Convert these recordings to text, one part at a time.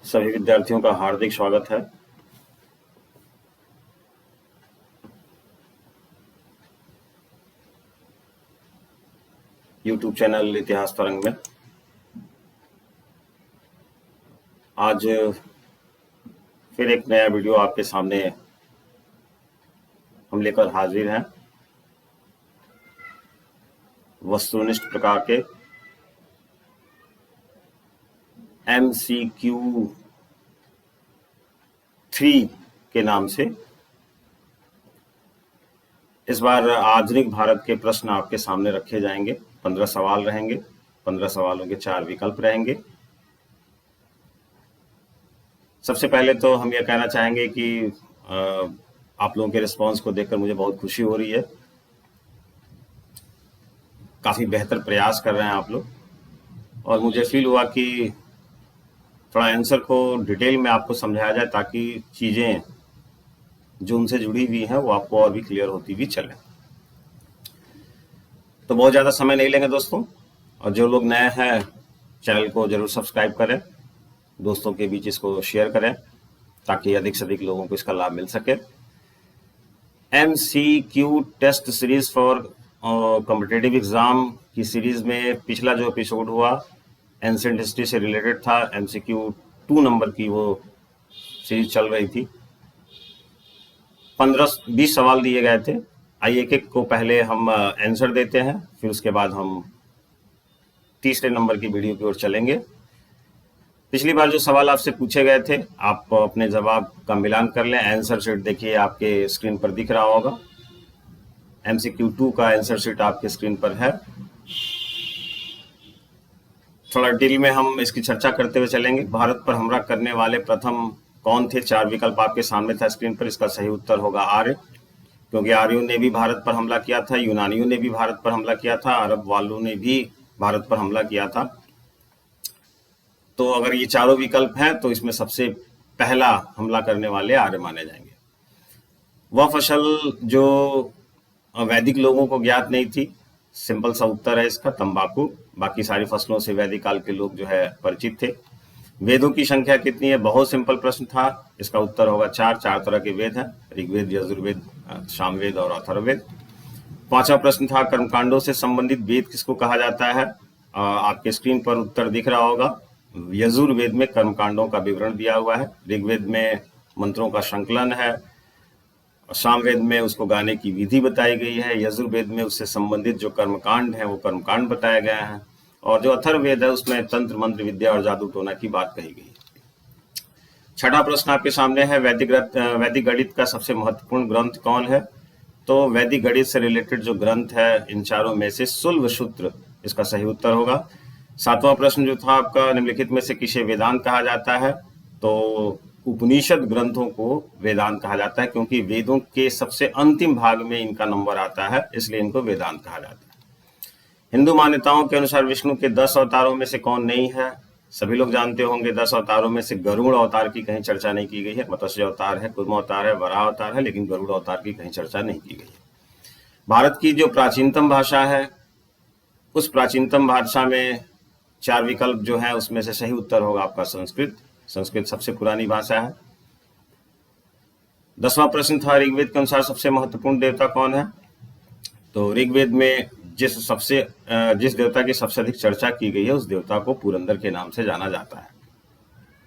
सभी विद्यार्थियों का हार्दिक स्वागत है। YouTube चैनल इतिहास तरंग में आज फिर एक नया वीडियो आपके सामने हम लेकर हाजिर हैं। वस्तुनिष्ठ प्रकार के MCQ 3 के नाम से इस बार आधुनिक भारत के प्रश्न आपके सामने रखे जाएंगे। 15 सवाल रहेंगे, 15 सवालों के 4 विकल्प रहेंगे। सबसे पहले तो हम ये कहना चाहेंगे कि आप लोगों के रिस्पांस को देखकर मुझे बहुत खुशी हो रही है। काफ़ी बेहतर प्रयास कर रहे हैं आप लोग, और मुझे फील हुआ कि थोड़ा आंसर को डिटेल में आपको समझाया जाए ताकि चीज़ें जो उनसे जुड़ी हुई हैं वो आपको और भी क्लियर होती हुई चले। तो बहुत ज़्यादा समय नहीं लेंगे दोस्तों, और जो लोग नए हैं चैनल को जरूर सब्सक्राइब करें, दोस्तों के बीच इसको शेयर करें ताकि अधिक से अधिक लोगों को इसका लाभ मिल सके। MCQ test series for competitive exam की सीरीज में पिछला जो एपिसोड हुआ एंशिएंट हिस्ट्री से रिलेटेड था। MCQ 2 नंबर की वो सीरीज चल रही थी। 15-20 सवाल दिए गए थे। आइए एक एक को पहले हम आंसर देते हैं, फिर उसके बाद हम तीसरे नंबर की वीडियो की ओर चलेंगे। पिछली बार जो सवाल आपसे पूछे गए थे आप अपने जवाब का मिलान कर लें। आंसर शीट देखिए आपके स्क्रीन पर दिख रहा होगा। MCQ 2 का आंसर शीट आपके स्क्रीन पर है। थोड़ा डिटेल में हम इसकी चर्चा करते हुए चलेंगे। भारत पर हमला करने वाले प्रथम कौन थे? 4 विकल्प आपके सामने था स्क्रीन पर। इसका सही उत्तर होगा आर्य, क्योंकि आर्यों ने भी भारत पर हमला किया था, यूनानियों ने भी भारत पर हमला किया था, अरब वालों ने भी भारत पर हमला किया था। तो अगर ये चारों विकल्प हैं तो इसमें सबसे पहला हमला करने वाले आर्य माने जाएंगे। वह फसल जो वैदिक लोगों को ज्ञात नहीं थी, सिंपल सा उत्तर है इसका तंबाकू। बाकी सारी फसलों से वैदिक काल के लोग जो है परिचित थे। वेदों की संख्या कितनी है? बहुत सिंपल प्रश्न था। इसका उत्तर होगा 4 तरह के वेद हैं, ऋग्वेद, यजुर्वेद, सामवेद और अथर्ववेद। 5वां प्रश्न था कर्मकांडों से संबंधित वेद किसको कहा जाता है? आपके स्क्रीन पर उत्तर दिख रहा होगा। यजुर्वेद में कर्मकांडों का विवरण दिया हुआ है, ऋग्वेद में मंत्रों का संकलन है, सामवेद में उसको गाने की विधि बताई गई है, यजुर्वेद में उससे संबंधित जो कर्मकांड हैं वो कर्मकांड बताए गए हैं, और जो अथर्ववेद है उसमें तंत्र मंत्र विद्या और जादू टोना की बात कही गई है। 6वां प्रश्न आपके सामने है वैदिक गणित का सबसे महत्वपूर्ण ग्रंथ कौन है? तो वैदिक गणित से रिलेटेड जो ग्रंथ है इन चारों में से शुल्ब सूत्र इसका सही उत्तर होगा। 7वां प्रश्न जो था आपका, निम्नलिखित में से किसे वेदांत कहा जाता है? तो उपनिषद ग्रंथों को वेदांत कहा जाता है, क्योंकि वेदों के सबसे अंतिम भाग में इनका नंबर आता है, इसलिए इनको वेदांत कहा जाता है। हिंदू मान्यताओं के अनुसार विष्णु के 10 अवतारों में से कौन नहीं है? सभी लोग जानते होंगे 10 अवतारों में से गरुड़ अवतार की कहीं चर्चा नहीं की गई है। मत्स्य अवतार है, कूर्म अवतार है, वराह अवतार है, लेकिन गरुड़ अवतार की कहीं चर्चा नहीं की गई है। भारत की जो प्राचीनतम भाषा है उस प्राचीनतम भाषा में 4 विकल्प जो है उसमें से सही उत्तर होगा आपका संस्कृत। संस्कृत सबसे पुरानी भाषा है। 10वां प्रश्न था ऋग्वेद के अनुसार सबसे महत्वपूर्ण देवता कौन है? तो ऋग्वेद में जिस देवता की सबसे अधिक चर्चा की गई है उस देवता को पुरंदर के नाम से जाना जाता है,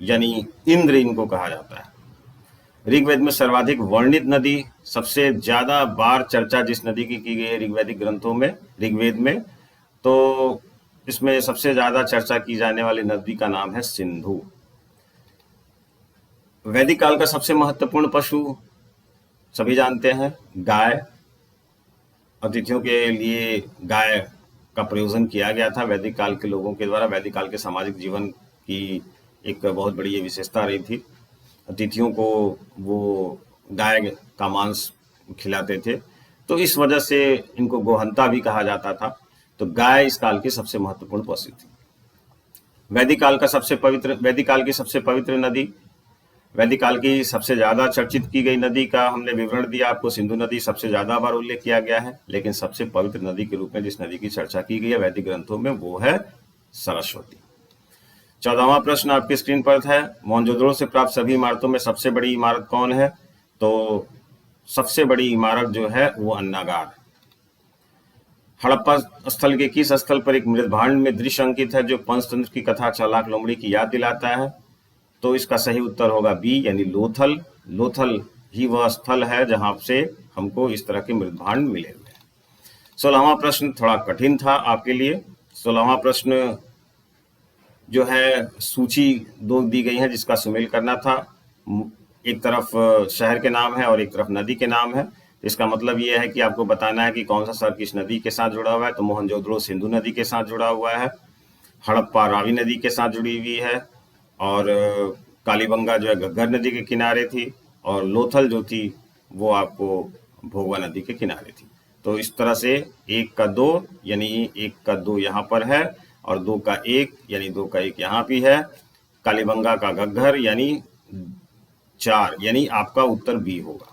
यानी इंद्र इनको कहा जाता है। ऋग्वेद में सर्वाधिक वर्णित नदी, सबसे ज्यादा बार चर्चा जिस नदी की गई है ऋग्वैदिक ग्रंथों में, ऋग्वेद में, तो इसमें सबसे ज्यादा चर्चा की जाने वाली नदी का नाम है सिंधु। वैदिक काल का सबसे महत्वपूर्ण पशु सभी जानते हैं, गाय। अतिथियों के लिए गाय का प्रयोजन किया गया था वैदिक काल के लोगों के द्वारा। वैदिक काल के सामाजिक जीवन की एक बहुत बड़ी ये विशेषता रही थी। अतिथियों को वो गाय का मांस खिलाते थे, तो इस वजह से इनको गोहंता भी कहा जाता था। तो गाय इस काल की सबसे महत्वपूर्ण पशु थी। वैदिक काल की सबसे पवित्र नदी, वैदिक काल की सबसे ज्यादा चर्चित की गई नदी का हमने विवरण दिया आपको। सिंधु नदी सबसे ज्यादा बार उल्लेख किया गया है, लेकिन सबसे पवित्र नदी के रूप में जिस नदी की चर्चा की गई है वैदिक ग्रंथों में वो है सरस्वती। 14वां प्रश्न आपकी स्क्रीन पर है, मोहनजोदड़ो से प्राप्त सभी इमारतों में सबसे बड़ी इमारत कौन है? तो सबसे बड़ी इमारत जो है वो अन्नागार। हड़प्पा स्थल के किस स्थल पर एक मृदभांड में दृश्य अंकित है जो पंचतंत्र की कथा चालाक लोमड़ी की याद दिलाता है? तो इसका सही उत्तर होगा बी, यानी लोथल। लोथल ही वह स्थल है जहां से हमको इस तरह के मृदभांड मिले हुए हैं। 16वां प्रश्न थोड़ा कठिन था आपके लिए। 16वां प्रश्न जो है सूची 2 दी गई है जिसका सुमेल करना था। एक तरफ शहर के नाम है और एक तरफ नदी के नाम है। इसका मतलब ये है कि आपको बताना है कि कौन सा शहर किस नदी के साथ जुड़ा हुआ है। तो मोहनजोदड़ो सिंधु नदी के साथ जुड़ा हुआ है, हड़प्पा रावी नदी के साथ जुड़ी हुई है, और कालीबंगा जो है घग्गर नदी के किनारे थी, और लोथल जो थी वो आपको भोगवा नदी के किनारे थी। तो इस तरह से 1 का 2 यानी 1 का 2 यहाँ पर है, और 2 का 1 यानी 2 का 1 यहाँ भी है। कालीबंगा का घग्गर यानी 4, यानी आपका उत्तर बी होगा।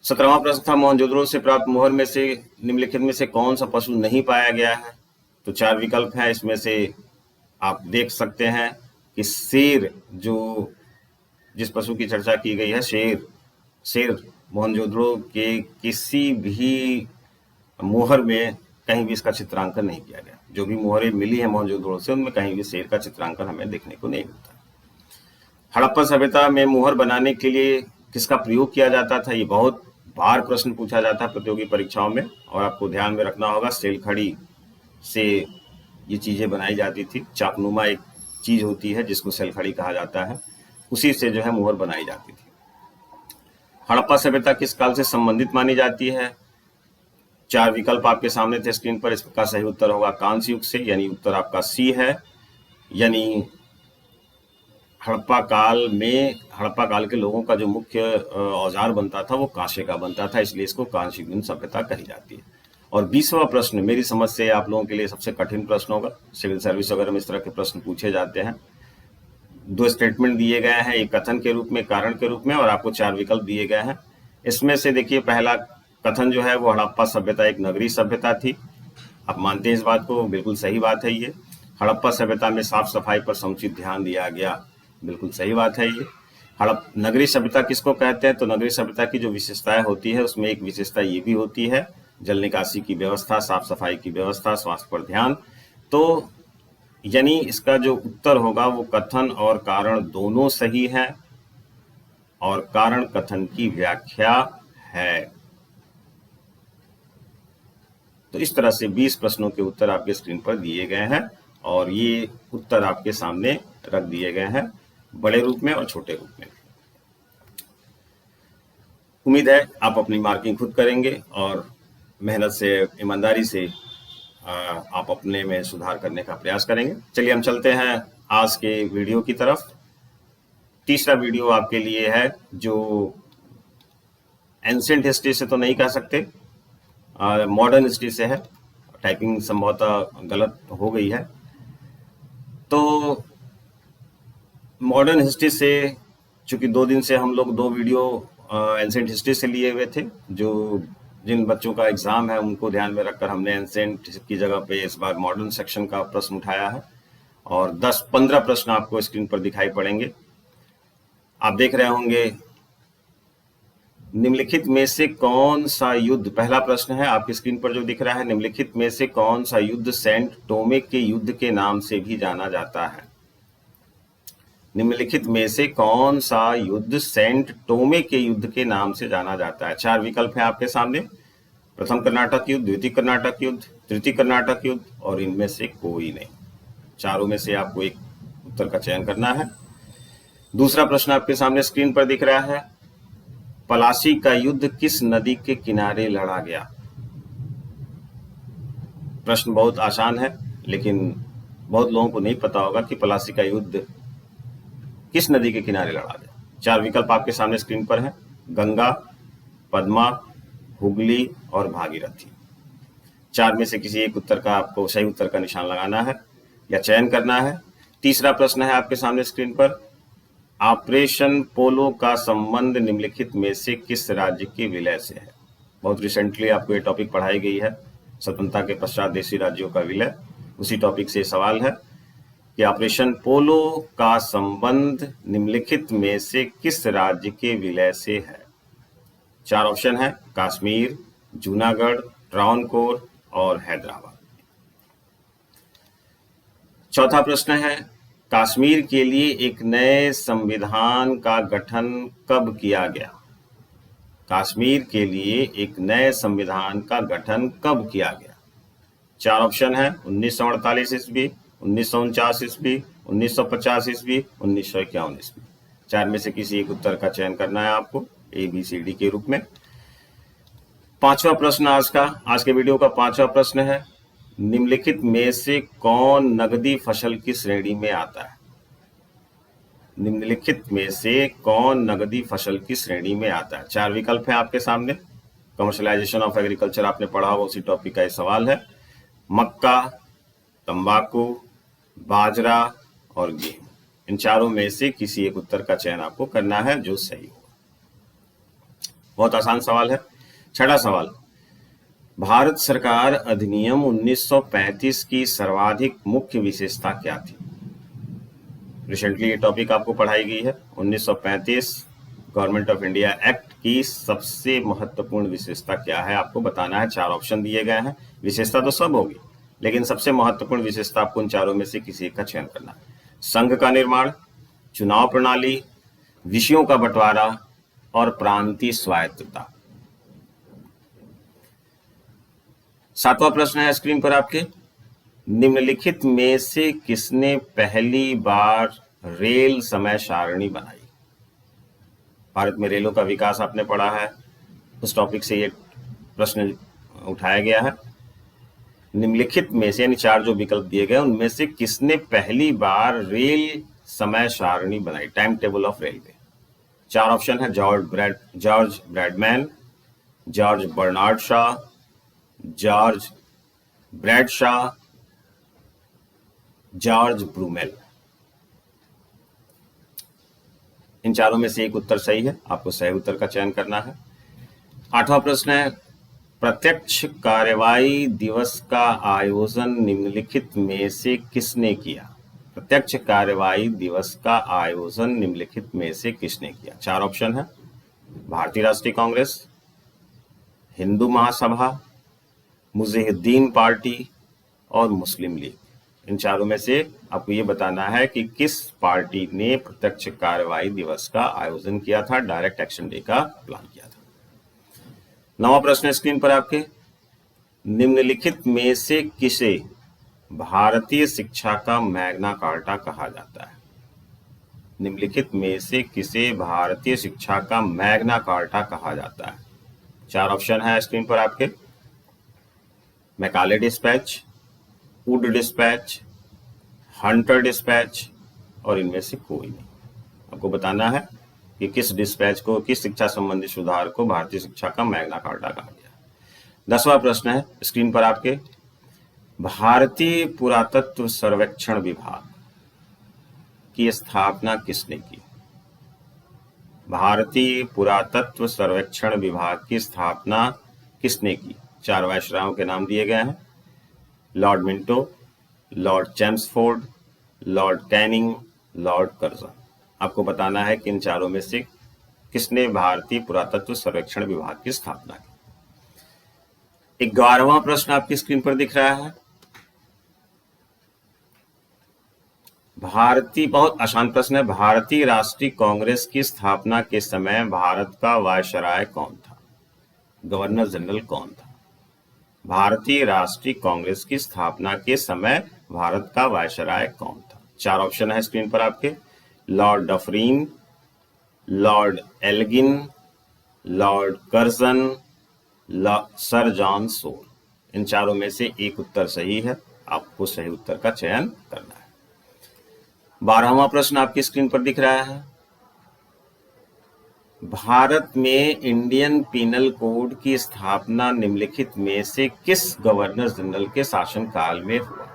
17वां प्रश्न था, मोहनजोदड़ो से प्राप्त मोहर में से निम्नलिखित में से कौन सा पशु नहीं पाया गया है? तो 4 विकल्प हैं, इसमें से आप देख सकते हैं कि शेर, जो जिस पशु की चर्चा की गई है, शेर मोहनजोदड़ो के किसी भी मोहर में कहीं भी इसका चित्रांकन नहीं किया गया। जो भी मोहरें मिली है मोहनजोदड़ो से उनमें कहीं भी शेर का चित्रांकन हमें देखने को नहीं मिलता। हड़प्पा सभ्यता में मोहर बनाने के लिए किसका प्रयोग किया जाता था? ये बहुत बार प्रश्न पूछा जाता है प्रतियोगी परीक्षाओं में, और आपको ध्यान में रखना होगा सेलखड़ी से ये चीजें बनाई जाती थी। चाकनुमा एक चीज होती है जिसको सेलखड़ी कहा जाता है, उसी से जो है मोहर बनाई जाती थी। हड़प्पा सभ्यता किस काल से संबंधित मानी जाती है? 4 विकल्प आपके सामने थे स्क्रीन पर। इसका सही उत्तर होगा कांस्य युग से, यानी उत्तर आपका सी है। यानी हड़प्पा काल के लोगों का जो मुख्य औजार बनता था वो कांसे का बनता था, इसलिए इसको कांस्य युगीन सभ्यता कही जाती है। और 20वां प्रश्न मेरी समझ से आप लोगों के लिए सबसे कठिन प्रश्न होगा। सिविल सर्विस वगैरह में इस तरह के प्रश्न पूछे जाते हैं। 2 स्टेटमेंट दिए गए हैं, एक कथन के रूप में, कारण के रूप में, और आपको 4 विकल्प दिए गए हैं। इसमें से देखिए, पहला कथन जो है वो हड़प्पा सभ्यता एक नगरीय सभ्यता थी। आप मानते हैं इस बात को? बिल्कुल सही बात है ये। हड़प्पा सभ्यता में साफ सफाई पर समुचित ध्यान दिया गया, बिल्कुल सही बात है ये। नगरीय सभ्यता किसको कहते हैं? तो नगरीय सभ्यता की जो विशेषताएं होती है उसमें एक विशेषता ये भी होती है, जल निकासी की व्यवस्था, साफ सफाई की व्यवस्था, स्वास्थ्य पर ध्यान। तो यानी इसका जो उत्तर होगा वो कथन और कारण दोनों सही है, और कारण कथन की व्याख्या है। तो इस तरह से 20 प्रश्नों के उत्तर आपके स्क्रीन पर दिए गए हैं, और ये उत्तर आपके सामने रख दिए गए हैं, बड़े रूप में और छोटे रूप में। उम्मीद है आप अपनी मार्किंग खुद करेंगे और मेहनत से, ईमानदारी से आप अपने में सुधार करने का प्रयास करेंगे। चलिए हम चलते हैं आज के वीडियो की तरफ। तीसरा वीडियो आपके लिए है जो एंशिएंट हिस्ट्री से तो नहीं कह सकते, मॉडर्न हिस्ट्री से है। टाइपिंग संभवतः गलत हो गई है। तो मॉडर्न हिस्ट्री से, चूंकि 2 दिन से हम लोग 2 वीडियो एंशिएंट हिस्ट्री से लिए हुए थे, जो जिन बच्चों का एग्जाम है उनको ध्यान में रखकर हमने एंशिएंट की जगह पे इस बार मॉडर्न सेक्शन का प्रश्न उठाया है, और 10-15 प्रश्न आपको स्क्रीन पर दिखाई पड़ेंगे। आप देख रहे होंगे, निम्नलिखित में से कौन सा युद्ध, पहला प्रश्न है आपकी स्क्रीन पर जो दिख रहा है, निम्नलिखित में से कौन सा युद्ध सेंट टोमे के युद्ध के नाम से भी जाना जाता है? निम्नलिखित में से कौन सा युद्ध सेंट टोमे के युद्ध के नाम से जाना जाता है? 4 विकल्प है आपके सामने। प्रथम कर्नाटक युद्ध, द्वितीय कर्नाटक युद्ध, तृतीय कर्नाटक युद्ध, और इनमें से कोई नहीं। चारों में से आपको एक उत्तर का चयन करना है। दूसरा प्रश्न आपके सामने स्क्रीन पर दिख रहा है, पलासी का युद्ध किस नदी के किनारे लड़ा गया? प्रश्न बहुत आसान है, लेकिन बहुत लोगों को नहीं पता होगा कि पलासी का युद्ध किस नदी के किनारे लड़ा गया। 4 विकल्प आपके सामने स्क्रीन पर है, गंगा, पद्मा, हुगली और भागीरथी। 4 में से किसी एक उत्तर का आपको सही उत्तर का निशान लगाना है या चयन करना है। तीसरा प्रश्न है आपके सामने स्क्रीन पर, ऑपरेशन पोलो का संबंध निम्नलिखित में से किस राज्य के विलय से है? बहुत रिसेंटली आपको ये टॉपिक पढ़ाई गई है, स्वतंत्रता के पश्चात देशी राज्यों का विलय, उसी टॉपिक से सवाल है। कि ऑपरेशन पोलो का संबंध निम्नलिखित में से किस राज्य के विलय से है? 4 ऑप्शन है, कश्मीर, जूनागढ़, ट्रावनकोर और हैदराबाद। चौथा प्रश्न है, कश्मीर के लिए एक नए संविधान का गठन कब किया गया? कश्मीर के लिए एक नए संविधान का गठन कब किया गया? 4 ऑप्शन है, 1948 ईस्वी, 1949 ईस्वी, 1950 ईस्वी, 1951 ईस्वी। 4 में से किसी एक उत्तर का चयन करना है आपको ABCD के रूप में। पांचवा प्रश्न आज के वीडियो का पांचवा प्रश्न है, निम्नलिखित में से कौन नकदी फसल की श्रेणी में आता है? निम्नलिखित में से कौन नकदी फसल की श्रेणी में आता है? 4 विकल्प हैं आपके सामने। कमर्शियलाइजेशन ऑफ एग्रीकल्चर आपने पढ़ा हुआ उसी टॉपिक का ये सवाल है। मक्का, तंबाकू, बाजरा और गेहूं। इन चारों में से किसी एक उत्तर का चयन आपको करना है जो सही होगा। बहुत आसान सवाल है। छठा सवाल, भारत सरकार अधिनियम 1935 की सर्वाधिक मुख्य विशेषता क्या थी? रिसेंटली ये टॉपिक आपको पढ़ाई गई है। 1935 गवर्नमेंट ऑफ इंडिया एक्ट की सबसे महत्वपूर्ण विशेषता क्या है आपको बताना है। 4 ऑप्शन दिए गए हैं। विशेषता तो सब होगी, लेकिन सबसे महत्वपूर्ण विशेषता आपको उन चारों में से किसी एक का चयन करना है। संघ का निर्माण, चुनाव प्रणाली, विषयों का बंटवारा और प्रांतीय स्वायत्तता। 7वां प्रश्न है स्क्रीन पर आपके, निम्नलिखित में से किसने पहली बार रेल समय सारणी बनाई? भारत में रेलों का विकास आपने पढ़ा है, उस टॉपिक से ये प्रश्न उठाया गया है। निम्नलिखित में से यानी 4 जो विकल्प दिए गए उनमें से किसने पहली बार रेल समय सारणी बनाई, time table of railway? 4 option है, George Bradman, George Bernard Shaw, George Bradshaw, George Brummell. इन चारों में से एक उत्तर सही है, आपको सही उत्तर का चयन करना है। 8वां प्रश्न है, प्रत्यक्ष कार्यवाही दिवस का आयोजन निम्नलिखित में से किसने किया? प्रत्यक्ष कार्यवाही दिवस का आयोजन निम्नलिखित में से किसने किया? 4 ऑप्शन है, भारतीय राष्ट्रीय कांग्रेस, हिंदू महासभा, मुजाहिदीन पार्टी और मुस्लिम लीग। इन चारों में से आपको ये बताना है कि किस पार्टी ने प्रत्यक्ष कार्यवाही दिवस का आयोजन किया था, डायरेक्ट एक्शन डे का प्लान किया था। 9वां प्रश्न स्क्रीन पर आपके, निम्नलिखित में से किसे भारतीय शिक्षा का मैग्ना कार्टा कहा जाता है? निम्नलिखित में से किसे भारतीय शिक्षा का मैग्ना कार्टा कहा जाता है? 4 ऑप्शन है स्क्रीन पर आपके, Macaulay dispatch, Wood dispatch, Hunter dispatch और इनमें से कोई नहीं। आपको बताना है कि किस डिस्पैच को, किस शिक्षा संबंधी सुधार को भारतीय शिक्षा का मैग्ना कार्टा कहा गया। 10वां प्रश्न है स्क्रीन पर आपके, भारतीय पुरातत्व सर्वेक्षण विभाग की स्थापना किसने की? भारतीय पुरातत्व सर्वेक्षण विभाग की स्थापना किसने की? 4 वायसरायों के नाम दिए गए हैं, Lord Minto, Lord Chelmsford, Lord Canning, Lord Curzon. आपको बताना है कि इन चारों में से किसने भारतीय पुरातत्व सर्वेक्षण विभाग की स्थापना की। 11वां प्रश्न आपकी स्क्रीन पर दिख रहा है, बहुत आसान प्रश्न है, भारतीय राष्ट्रीय कांग्रेस की स्थापना के समय भारत का वायसराय कौन था? गवर्नर जनरल कौन था? भारतीय राष्ट्रीय कांग्रेस की स्थापना के समय भारत का वायसराय कौन था? 4 ऑप्शन है स्क्रीन पर आपके, Lord Dufferin, Lord Elgin, Lord Curzon, Sir John Shore. इन चारों में से एक उत्तर सही है, आपको सही उत्तर का चयन करना है। 12वां प्रश्न आपकी स्क्रीन पर दिख रहा है, भारत में इंडियन पीनल कोड की स्थापना निम्नलिखित में से किस गवर्नर जनरल के शासनकाल में हुआ?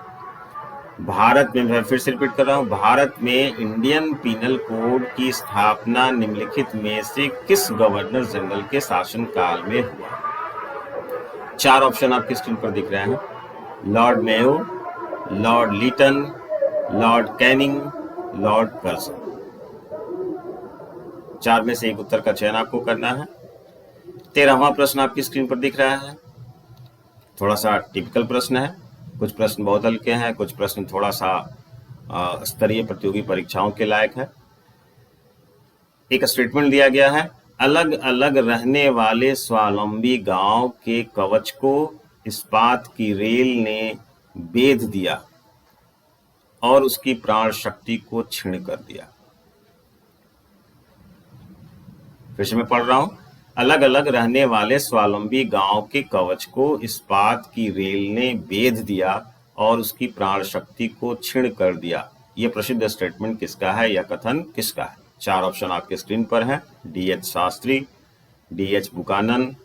भारत में, मैं फिर से रिपीट कर रहा हूं, भारत में इंडियन पीनल कोड की स्थापना निम्नलिखित में से किस गवर्नर जनरल के शासनकाल में हुआ? 4 ऑप्शन आपकी स्क्रीन पर दिख रहे हैं, Lord Mayo, Lord Lytton, Lord Canning, Lord Curzon. 4 में से एक उत्तर का चयन आपको करना है। 13वां प्रश्न आपकी स्क्रीन पर दिख रहा है। थोड़ा सा टिपिकल प्रश्न है, कुछ प्रश्न बहुत हल्के हैं, कुछ प्रश्न थोड़ा सा स्तरीय प्रतियोगी परीक्षाओं के लायक है। एक स्टेटमेंट दिया गया है, अलग अलग रहने वाले स्वावलंबी गांव के कवच को इस्पात की रेल ने बेध दिया और उसकी प्राण शक्ति को क्षीण कर दिया। फिर से मैं पढ़ रहा हूं, अलग अलग रहने वाले स्वावलंबी गांव के कवच को इस्पात की रेल ने बेध दिया और उसकी प्राण शक्ति को क्षीण कर दिया। यह प्रसिद्ध स्टेटमेंट किसका है, यह कथन किसका है? 4 ऑप्शन आपके स्क्रीन पर हैं, D.H. Shastri, D.H. Buchanan,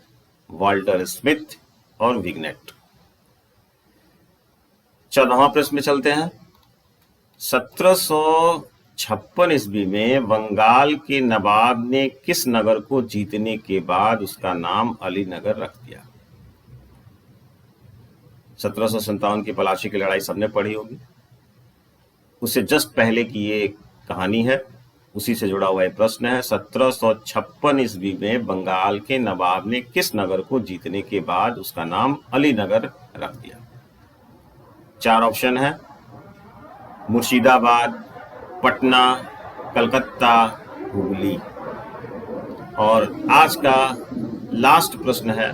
Walter Smith और विग्नेट। 14वां प्रश्न में चलते हैं। 1756 ईस्वी में बंगाल के नवाब ने किस नगर को जीतने के बाद उसका नाम अलीनगर रख दिया? 1757 की पलाशी की लड़ाई सबने पढ़ी होगी, उससे जस्ट पहले की ये कहानी है, उसी से जुड़ा हुआ एक प्रश्न है। 1756 ईस्वी में बंगाल के नवाब ने किस नगर को जीतने के बाद उसका नाम अलीनगर रख दिया? 4 ऑप्शन है, मुर्शिदाबाद, पटना, कलकत्ता, हुगली। और आज का लास्ट प्रश्न है,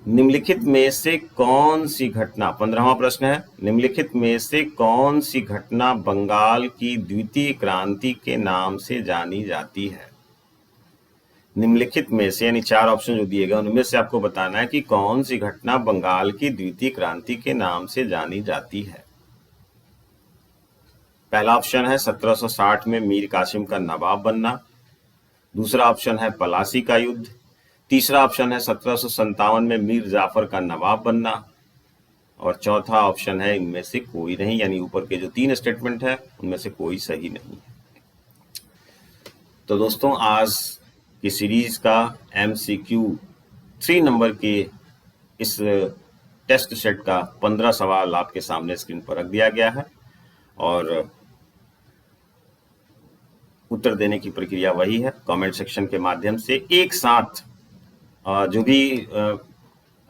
निम्नलिखित में से कौन सी घटना, 15वां प्रश्न है, निम्नलिखित में से कौन सी घटना बंगाल की द्वितीय क्रांति के नाम से जानी जाती है? निम्नलिखित में से, यानी 4 ऑप्शन जो दिए गए उनमें से आपको बताना है कि कौन सी घटना बंगाल की द्वितीय क्रांति के नाम से जानी जाती है। पहला ऑप्शन है 1760 में मीर कासिम का नवाब बनना। दूसरा ऑप्शन है पलासी का युद्ध। तीसरा ऑप्शन है 1757 में मीर जाफर का नवाब बनना। और चौथा ऑप्शन है इनमें से कोई नहीं, यानी ऊपर के जो 3 स्टेटमेंट है उनमें से कोई सही नहीं है। तो दोस्तों, आज की सीरीज का MCQ 3 नंबर के इस टेस्ट सेट का 15 सवाल आपके सामने स्क्रीन पर रख दिया गया है और उत्तर देने की प्रक्रिया वही है, कमेंट सेक्शन के माध्यम से एक साथ जो भी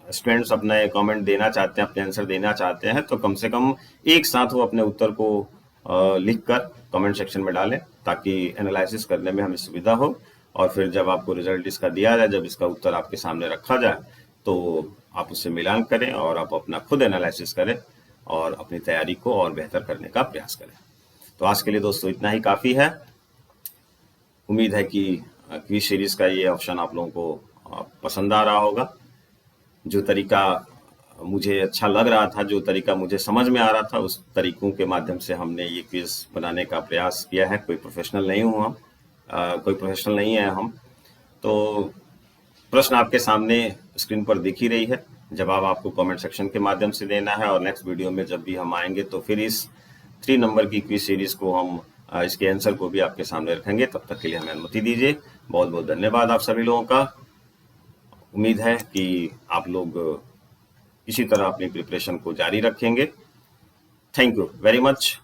स्टूडेंट्स अपने कमेंट देना चाहते हैं, अपने आंसर देना चाहते हैं, तो कम से कम एक साथ वो अपने उत्तर को लिखकर कमेंट सेक्शन में डालें ताकि एनालिसिस करने में हमें सुविधा हो। और फिर जब आपको रिजल्ट इसका दिया जाए, जब इसका उत्तर आपके सामने रखा जाए, तो आप उससे मिलान करें और आप अपना खुद एनालिसिस करें और अपनी तैयारी को और बेहतर करने का प्रयास करें। तो आज के लिए दोस्तों इतना ही काफ़ी है। उम्मीद है कि क्विज सीरीज का ये ऑप्शन आप लोगों को पसंद आ रहा होगा। जो तरीका मुझे अच्छा लग रहा था, जो तरीका मुझे समझ में आ रहा था, उस तरीकों के माध्यम से हमने ये क्विज बनाने का प्रयास किया है। कोई प्रोफेशनल नहीं हूँ हम, कोई प्रोफेशनल नहीं है हम। तो प्रश्न आपके सामने स्क्रीन पर दिख ही रही है, जवाब आपको कमेंट सेक्शन के माध्यम से देना है। और नेक्स्ट वीडियो में जब भी हम आएंगे तो फिर इस 3 नंबर की क्विज सीरीज को हम इसके आंसर को भी आपके सामने रखेंगे। तब तक के लिए हमें अनुमति दीजिए। बहुत बहुत धन्यवाद आप सभी लोगों का। उम्मीद है कि आप लोग इसी तरह अपनी प्रिपरेशन को जारी रखेंगे। Thank you very much.